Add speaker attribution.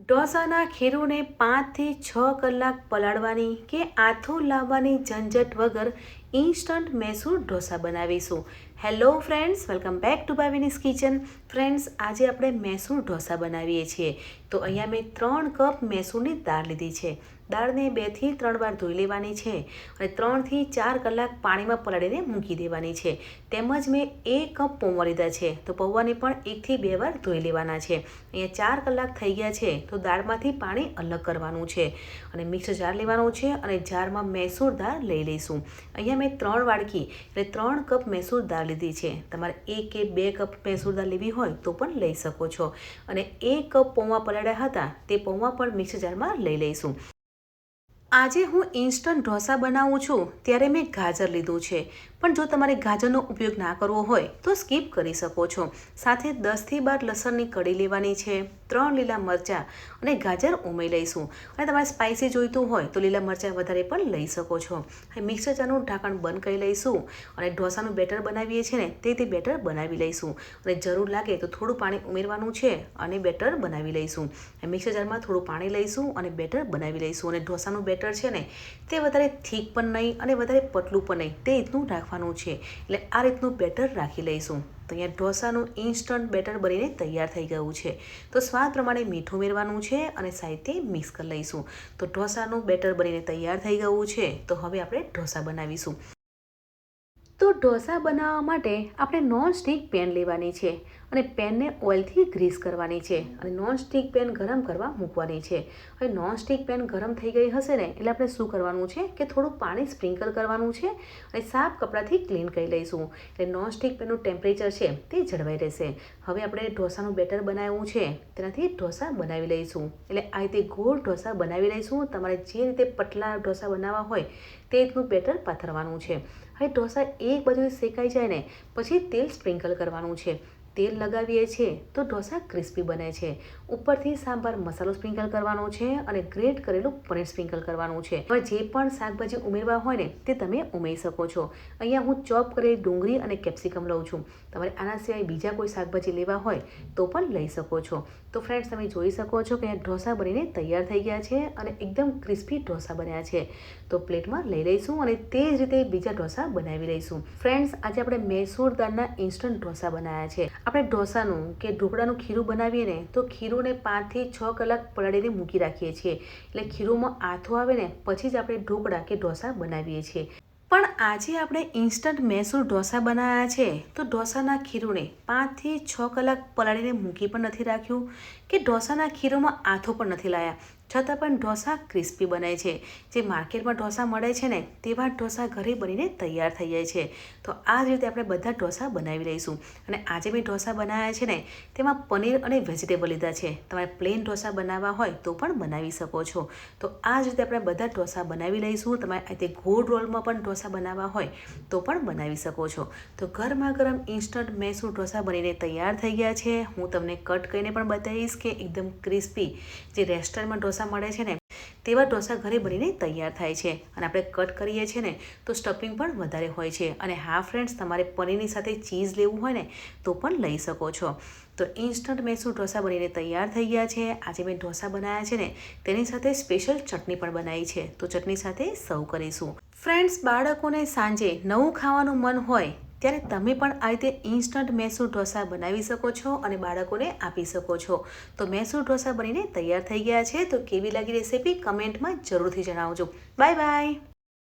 Speaker 1: ઢોસાના ખીરુને 5 થી 6 કલાક પલાળવાની કે આથું લાવવાની ઝંઝટ વગર ઇન્સ્ટન્ટ મૈસૂર ઢોસા બનાવીશું. Hello friends, welcome back to Bhavini's kitchen. Friends, આજે આપણે મૈસૂર ઢોસા બનાવીએ છીએ. તો અહીંયા મેં 3 કપ મૈસૂરની દાળ લીધી છે. દાળને 2 થી 3 વાર ધોઈ લેવાની છે અને 3 થી 4 કલાક પાણીમાં પલાળીને મૂકી દેવાની છે. તેમજ મેં 1 કપ પૌવા લીધા છે, તો પૌવાને પણ 1 થી 2 વાર ધોઈ લેવાના છે. અહીંયા 4 કલાક થઈ ગયા છે, તો દાળમાંથી પાણી અલગ કરવાનું છે અને મિક્સર જાર લેવાનું છે અને જારમાં મૈસૂર દાળ લઈ લઈશું. અહીંયા મેં 3 વાડકી એટલે 3 કપ મૈસૂર દાળ લીધી છે. તમારે 1 કે 2 કપ મૈસૂર દાળ લેવી હોય તો પણ લઈ શકો છો. અને 1 કપ પૌવા પલાળ્યા હતા, તે પૌવા પણ મિક્સર જારમાં લઈ લઈશું. આજે હું ઇન્સ્ટન્ટ ઢોસા બનાવું છું ત્યારે મેં ગાજર લીધું છે, પણ જો તમારે ગાજરનો ઉપયોગ ના કરવો હોય તો સ્કીપ કરી શકો છો. સાથે 10 થી 12 લસણની કળી લેવાની છે, 3 લીલા મરચાં અને ગાજર ઉમેરી લઈશું. અને તમારે સ્પાઇસી જોઈતું હોય તો લીલા મરચાં વધારે પણ લઈ શકો છો. હવે મિક્સર જારનું ઢાંકણ બંધ કરી લઈશું અને ઢોસાનું બેટર બનાવીએ છીએ ને તે બેટર બનાવી લઈશું. અને જરૂર લાગે તો થોડું પાણી ઉમેરવાનું છે અને બેટર બનાવી લઈશું. મિક્સર જારમાં થોડું પાણી લઈશું અને બેટર બનાવી લઈશું. અને ઢોસાનું બેટર છે ને તે વધારે થીક પણ નહીં અને વધારે પતલું પણ નહીં, તે રીતનું રાખવાનું છે. એટલે આ રીતનું બેટર રાખી લઈશું. તો અહીંયા ઢોસાનું ઇન્સ્ટન્ટ બેટર બનીને તૈયાર થઈ ગયું છે. તો સ્વાદ પ્રમાણે મીઠું ઉમેરવાનું છે અને સાથે મિક્સ કરી લઈશું. તો ઢોસાનું બેટર બનીને તૈયાર થઈ ગયું છે. તો હવે આપણે ઢોસા બનાવીશું. તો ઢોસા બનાવવા માટે આપણે નોનસ્ટિક પેન લેવાની છે અને પેનને ઓઇલથી ગ્રીસ કરવાની છે અને નોનસ્ટિક પેન ગરમ કરવા મૂકવાની છે. હવે નોનસ્ટિક પેન ગરમ થઈ ગઈ હશે ને એટલે આપણે શું કરવાનું છે કે થોડું પાણી સ્પ્રિંકલ કરવાનું છે અને સાફ કપડાથી ક્લીન કરી લઈશું. એટલે નોનસ્ટિક પેનનું ટેમ્પરેચર છે તે જળવાઈ રહેશે. હવે આપણે ઢોસાનું બેટર બનાવ્યું છે તેનાથી ઢોસા બનાવી લઈશું. એટલે આ રીતે ગોળ ઢોસા બનાવી લઈશું. તમારે જે રીતે પતલા ઢોસા બનાવવા હોય તે રીતનું બેટર પાથરવાનું છે. હવે ઢોસા એક બાજુ શેકાઈ જાય ને પછી તેલ સ્પ્રિંકલ કરવાનું છે. તેલ લગાવીએ છીએ તો ઢોસા ક્રિસ્પી બને છે. ઉપરથી સાંભાર મસાલો સ્પ્રિંકલ કરવાનો છે અને ગ્રેટ કરેલું પનીર સ્પ્રિંકલ કરવાનું છે. હવે જે પણ શાકભાજી ઉમેરવા હોય ને તે તમે ઉમેરી શકો છો. અહીંયા હું ચોપ કરેલી ડુંગળી અને કેપ્સિકમ લઉં છું. તમારે આના સિવાય બીજા કોઈ શાકભાજી લેવા હોય તો પણ લઈ શકો છો. તો ફ્રેન્ડ્સ, તમે જોઈ શકો છો કે અહીંયા ઢોસા બનીને તૈયાર થઈ ગયા છે અને એકદમ ક્રિસ્પી ઢોસા બન્યા છે. તો પ્લેટમાં લઈ લઈશું અને તે જ રીતે બીજા ઢોસા બનાવી લઈશું. ફ્રેન્ડ્સ, આજે આપણે મૈસૂર દાળના ઇન્સ્ટન્ટ ઢોસા બનાવ્યા છે. આપણે ઢોસાનું કે ઢોકળાનું ખીરું બનાવીએ ને તો ખીરુંને 5 થી 6 કલાક પલાળીને મૂકી રાખીએ છીએ. એટલે ખીરુંમાં આથો આવે ને પછી જ આપણે ઢોકળા કે ઢોસા બનાવીએ છીએ. પણ આજે આપણે ઇન્સ્ટન્ટ મૈસૂર ઢોસા બનાવ્યા છે તો ઢોસાના ખીરુંને 5 થી 6 કલાક પલાળીને મૂકી પણ નથી રાખ્યું કે ઢોસાના ખીરુંમાં આથો પણ નથી લાયા, છતાં પણ ઢોસા ક્રિસ્પી બને છે. જે માર્કેટમાં ઢોસા મળે છે ને તેવા ઢોસા ઘરે બનીને તૈયાર થઈ જાય છે. તો આ જ રીતે આપણે બધા ઢોસા બનાવી લઈશું. અને આજે મેં ઢોસા બનાવ્યા છે ને તેમાં પનીર અને વેજીટેબલ લીધા છે. તમારે પ્લેન ઢોસા બનાવવા હોય તો પણ બનાવી શકો છો. તો આ જ રીતે આપણે બધા ઢોસા બનાવી લઈશું. તમારે આ રીતે ગોળ રોલમાં પણ ઢોસા બનાવવા હોય તો પણ બનાવી શકો છો. તો ગરમા ગરમ ઇન્સ્ટન્ટ મૈસૂર ઢોસા બનીને તૈયાર થઈ ગયા છે. હું તમને કટ કરીને પણ બતાવીશ કે એકદમ ક્રિસ્પી જે રેસ્ટોરન્ટમાં ઢોસા મળે છે ને તેવા ઢોસા ઘરે બનીને તૈયાર થાય છે. અને આપણે કટ કરીએ છીએ ને તો સ્ટફિંગ પણ વધારે હોય છે. અને હા ફ્રેન્ડ્સ, તમારે પનીરની સાથે ચીઝ લેવું હોય ને તો પણ લઈ શકો છો. તો ઇન્સ્ટન્ટ મૈસૂર ઢોસા બનીને તૈયાર થઈ ગયા છે. આજે મેં ઢોસા બનાવ્યા છે ને તેની સાથે સ્પેશિયલ ચટણી પણ બનાવી છે. તો ચટણી સાથે સર્વ કરીશું. ફ્રેન્ડ્સ, બાળકોને સાંજે નવું ખાવાનું મન હોય ત્યારે તમે પણ આ રીતે ઇન્સ્ટન્ટ મૈસૂર ઢોસા બનાવી શકો છો અને બાળકોને આપી શકો છો. તો મૈસૂર ઢોસા બનીને તૈયાર થઈ ગયા છે. તો કેવી લાગી રેસીપી કમેન્ટમાં જરૂરથી જણાવજો. Bye bye.